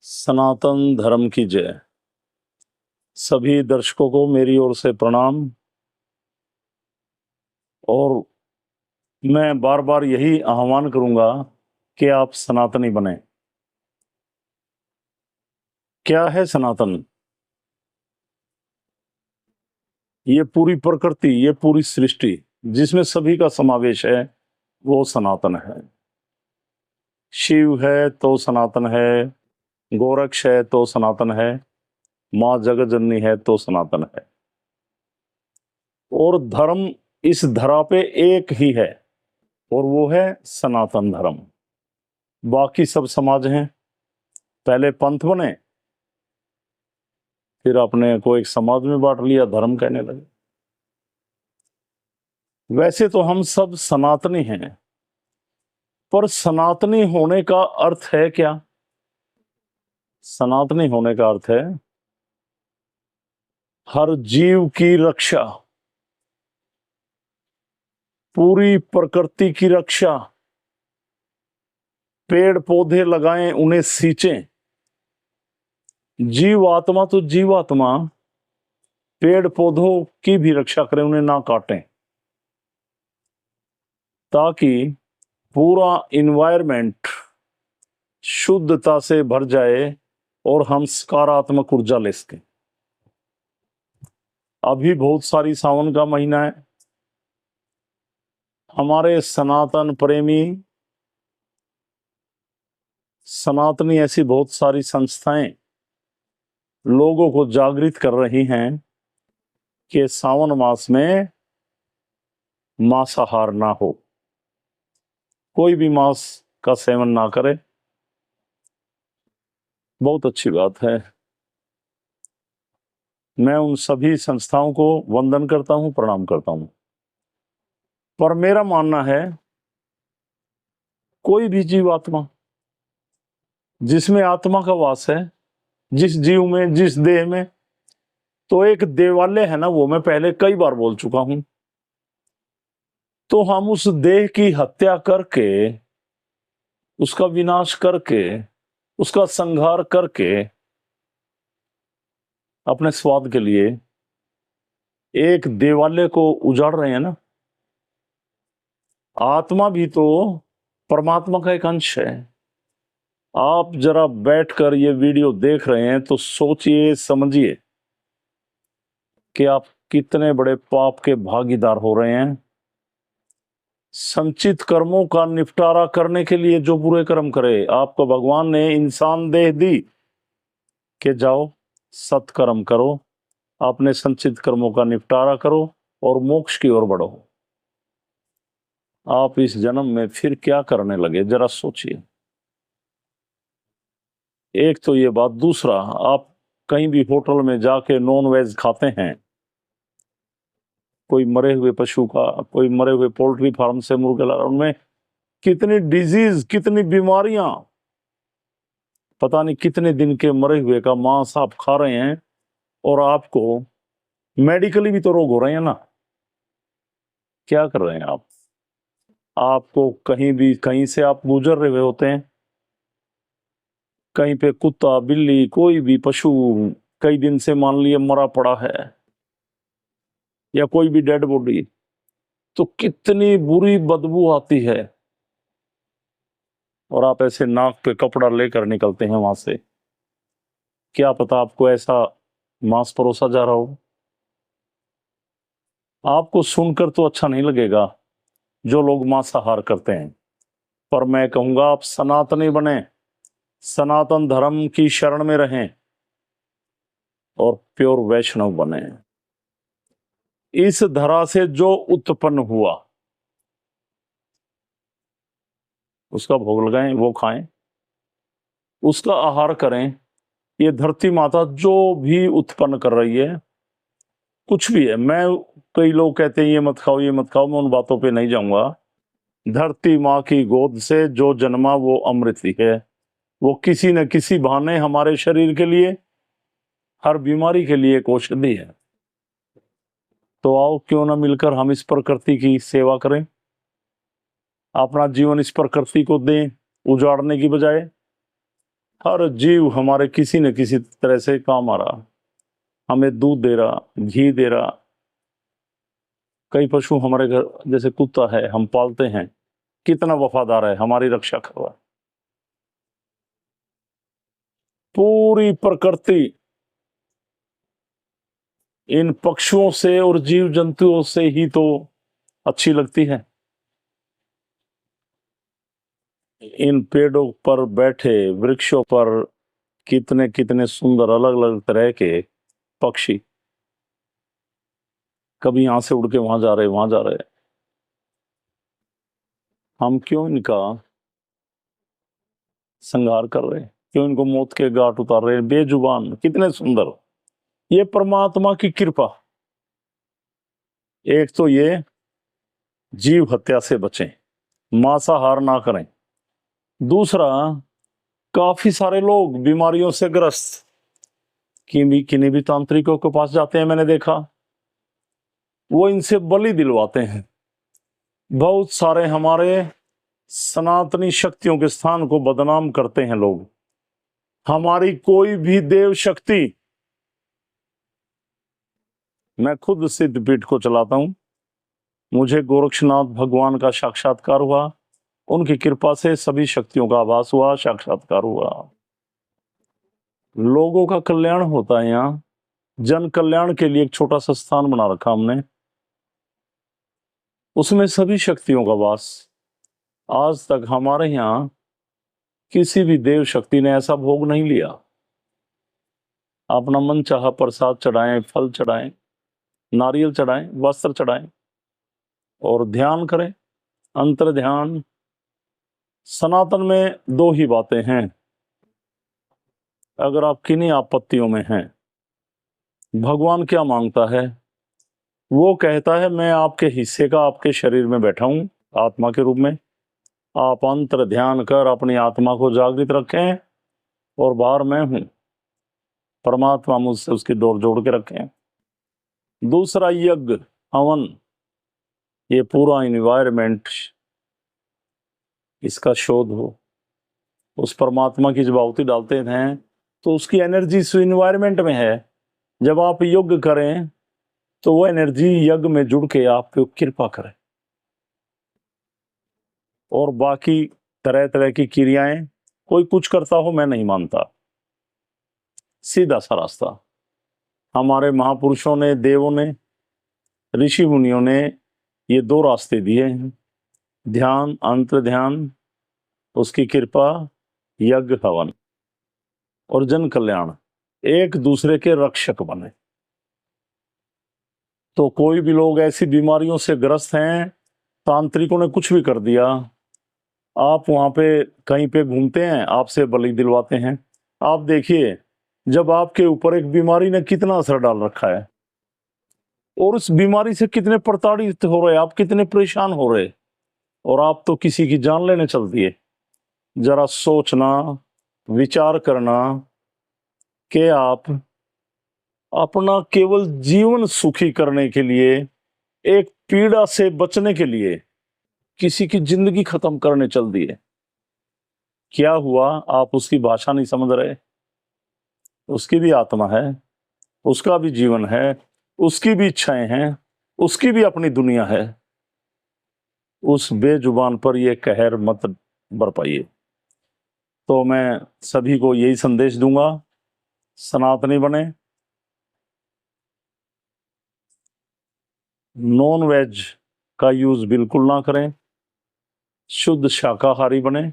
सनातन धर्म की जय। सभी दर्शकों को मेरी ओर से प्रणाम। और मैं बार बार यही आह्वान करूंगा कि आप सनातनी बने। क्या है सनातन? ये पूरी प्रकृति, ये पूरी सृष्टि जिसमें सभी का समावेश है, वो सनातन है। शिव है तो सनातन है, गोरक्ष है तो सनातन है, माँ जगत जननी है तो सनातन है। और धर्म इस धरा पे एक ही है, और वो है सनातन धर्म। बाकी सब समाज हैं। पहले पंथ बने, फिर अपने को एक समाज में बांट लिया, धर्म कहने लगे। वैसे तो हम सब सनातनी हैं, पर सनातनी होने का अर्थ है क्या? सनातनी होने का अर्थ है हर जीव की रक्षा, पूरी प्रकृति की रक्षा। पेड़ पौधे लगाएं, उन्हें सींचें। जीव आत्मा तो जीवात्मा पेड़ पौधों की भी रक्षा करें, उन्हें ना काटें, ताकि पूरा इन्वायरमेंट शुद्धता से भर जाए और हम सकारात्मक ऊर्जा ले सकें। अभी बहुत सारी सावन का महीना है। हमारे सनातन प्रेमी, सनातनी ऐसी बहुत सारी संस्थाएं लोगों को जागृत कर रही हैं कि सावन मास में मांसाहार ना हो, कोई भी मांस का सेवन ना करे। बहुत अच्छी बात है। मैं उन सभी संस्थाओं को वंदन करता हूं, प्रणाम करता हूं। पर मेरा मानना है, कोई भी जीवात्मा जिसमें आत्मा का वास है, जिस जीव में, जिस देह में, तो एक देवालय है ना, वो मैं पहले कई बार बोल चुका हूं। तो हम उस देह की हत्या करके, उसका विनाश करके, उसका संहार करके अपने स्वाद के लिए एक देवालय को उजाड़ रहे हैं ना। आत्मा भी तो परमात्मा का एक अंश है। आप जरा बैठकर ये वीडियो देख रहे हैं तो सोचिए, समझिए कि आप कितने बड़े पाप के भागीदार हो रहे हैं। संचित कर्मों का निपटारा करने के लिए जो बुरे कर्म करे, आपको भगवान ने इंसान देह दी कि जाओ सत्कर्म करो, अपने संचित कर्मों का निपटारा करो और मोक्ष की ओर बढ़ो। आप इस जन्म में फिर क्या करने लगे, जरा सोचिए। एक तो ये बात। दूसरा, आप कहीं भी होटल में जाके नॉन वेज खाते हैं, कोई मरे हुए पशु का, कोई मरे हुए पोल्ट्री फार्म से मुर्गे ला, उनमें कितनी डिजीज, कितनी बीमारियां, पता नहीं कितने दिन के मरे हुए का मांस आप खा रहे हैं, और आपको मेडिकली भी तो रोग हो रहे हैं ना। क्या कर रहे हैं आप? आपको कहीं भी, कहीं से आप गुजर रहे होते हैं, कहीं पे कुत्ता, बिल्ली, कोई भी पशु कई दिन से मान लिया मरा पड़ा है, या कोई भी डेड बॉडी, तो कितनी बुरी बदबू आती है, और आप ऐसे नाक पे कपड़ा लेकर निकलते हैं वहां से। क्या पता आपको ऐसा मांस परोसा जा रहा हो। आपको सुनकर तो अच्छा नहीं लगेगा जो लोग मांसाहार करते हैं, पर मैं कहूंगा आप सनातनी बने, सनातन धर्म की शरण में रहें और प्योर वैष्णव बने। इस धरा से जो उत्पन्न हुआ उसका भोग लगाएं, वो खाएं, उसका आहार करें। ये धरती माता जो भी उत्पन्न कर रही है, कुछ भी है, मैं, कई लोग कहते हैं ये मत खाओ, ये मत खाओ, मैं उन बातों पे नहीं जाऊंगा। धरती माँ की गोद से जो जन्मा वो अमृत ही है। वो किसी न किसी बहाने हमारे शरीर के लिए, हर बीमारी के लिए एक औषधि है। तो आओ, क्यों ना मिलकर हम इस प्रकृति की सेवा करें, अपना जीवन इस प्रकृति को दें, उजाड़ने की बजाय। हर जीव हमारे किसी न किसी तरह से काम आ रहा, हमें दूध दे रहा, घी दे रहा। कई पशु हमारे घर, जैसे कुत्ता है हम पालते हैं, कितना वफादार है, हमारी रक्षा कर रहा है। पूरी प्रकृति इन पक्षियों से और जीव जंतुओं से ही तो अच्छी लगती है। इन पेड़ों पर बैठे, वृक्षों पर कितने कितने सुंदर अलग अलग तरह के पक्षी, कभी यहां से उड़ के वहां जा रहे, वहां जा रहे। हम क्यों इनका संहार कर रहे हैं, क्यों इनको मौत के घाट उतार रहे हैं? बेजुबान, कितने सुंदर। ये परमात्मा की कृपा। एक तो ये जीव हत्या से बचें, मांसाहार ना करें। दूसरा, काफी सारे लोग बीमारियों से ग्रस्त किन्हीं भी तांत्रिकों के पास जाते हैं, मैंने देखा, वो इनसे बलि दिलवाते हैं। बहुत सारे हमारे सनातनी शक्तियों के स्थान को बदनाम करते हैं लोग। हमारी कोई भी देव शक्ति, मैं खुद सिद्धपीठ को चलाता हूं, मुझे गोरक्षनाथ भगवान का साक्षात्कार हुआ, उनकी कृपा से सभी शक्तियों का आभास हुआ, साक्षात्कार हुआ। लोगों का कल्याण होता है। यहाँ जन कल्याण के लिए एक छोटा सा स्थान बना रखा हमने, उसमें सभी शक्तियों का वास। आज तक हमारे यहाँ किसी भी देव शक्ति ने ऐसा भोग नहीं लिया। अपना मन चाहा प्रसाद चढ़ाएं, फल चढ़ाएं, नारियल चढ़ाएं, वस्त्र चढ़ाएं और ध्यान करें, अंतर ध्यान। सनातन में दो ही बातें हैं। अगर आप किन्हीं आपत्तियों में हैं, भगवान क्या मांगता है? वो कहता है मैं आपके हिस्से का आपके शरीर में बैठा हूं आत्मा के रूप में। आप अंतर ध्यान कर अपनी आत्मा को जागृत रखें और बाहर मैं हूं, परमात्मा मुझसे उसकी डोर जोड़ के रखें। दूसरा, यज्ञ हवन, ये पूरा इन्वायरमेंट, इसका शोध हो। उस परमात्मा की जब आहुति डालते हैं तो उसकी एनर्जी इस इन्वायरमेंट में है। जब आप यज्ञ करें तो वो एनर्जी यज्ञ में जुड़ के आप पे कृपा करे। और बाकी तरह तरह की क्रियाएं कोई कुछ करता हो, मैं नहीं मानता। सीधा सा रास्ता हमारे महापुरुषों ने, देवों ने, ऋषि मुनियों ने ये दो रास्ते दिए हैं, ध्यान, अंतर ध्यान, उसकी कृपा, यज्ञ हवन और जन कल्याण, एक दूसरे के रक्षक बने। तो कोई भी लोग ऐसी बीमारियों से ग्रस्त हैं, तांत्रिकों ने कुछ भी कर दिया, आप वहां पे कहीं पे घूमते हैं, आपसे बलि दिलवाते हैं। आप देखिए, जब आपके ऊपर एक बीमारी ने कितना असर डाल रखा है और उस बीमारी से कितने प्रताड़ित हो रहे, आप कितने परेशान हो रहे, और आप तो किसी की जान लेने चल दिए। जरा सोचना, विचार करना कि आप अपना केवल जीवन सुखी करने के लिए, एक पीड़ा से बचने के लिए किसी की जिंदगी खत्म करने चल दिए। क्या हुआ? आप उसकी भाषा नहीं समझ रहे। उसकी भी आत्मा है, उसका भी जीवन है, उसकी भी इच्छाएं हैं, उसकी भी अपनी दुनिया है। उस बेजुबान पर यह कहर मत बरपाइए। तो मैं सभी को यही संदेश दूंगा, सनातनी बने, नॉन वेज का यूज बिल्कुल ना करें, शुद्ध शाकाहारी बने,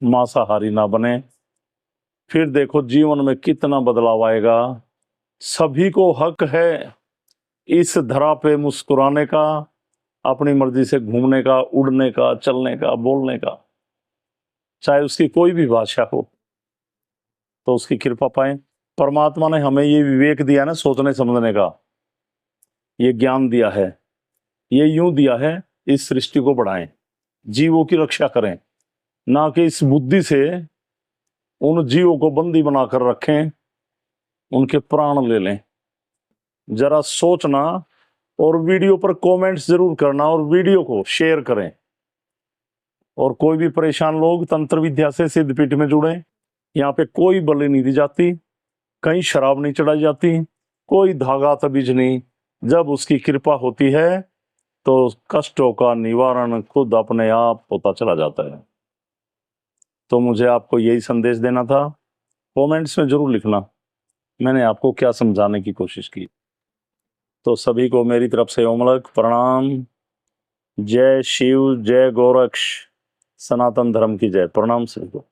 मांसाहारी ना बने। फिर देखो जीवन में कितना बदलाव आएगा। सभी को हक है इस धरा पे मुस्कुराने का, अपनी मर्जी से घूमने का, उड़ने का, चलने का, बोलने का, चाहे उसकी कोई भी भाषा हो, तो उसकी कृपा पाएं। परमात्मा ने हमें ये विवेक दिया ना, सोचने समझने का, ये ज्ञान दिया है, ये यूं दिया है, इस सृष्टि को बढ़ाएं, जीवों की रक्षा करें, ना कि इस बुद्धि से उन जीवों को बंदी बनाकर रखें, उनके प्राण ले लें। जरा सोचना और वीडियो पर कमेंट्स जरूर करना और वीडियो को शेयर करें। और कोई भी परेशान लोग तंत्र विद्या से सिद्धपीठ में जुड़ें, यहाँ पे कोई बलि नहीं दी जाती, कहीं शराब नहीं चढ़ाई जाती, कोई धागा तबीज नहीं। जब उसकी कृपा होती है तो कष्टों का निवारण खुद अपने आप होता चला जाता है। तो मुझे आपको यही संदेश देना था। कमेंट्स में जरूर लिखना मैंने आपको क्या समझाने की कोशिश की। तो सभी को मेरी तरफ से ओमलक प्रणाम। जय शिव, जय गोरक्ष, सनातन धर्म की जय। प्रणाम सभी को।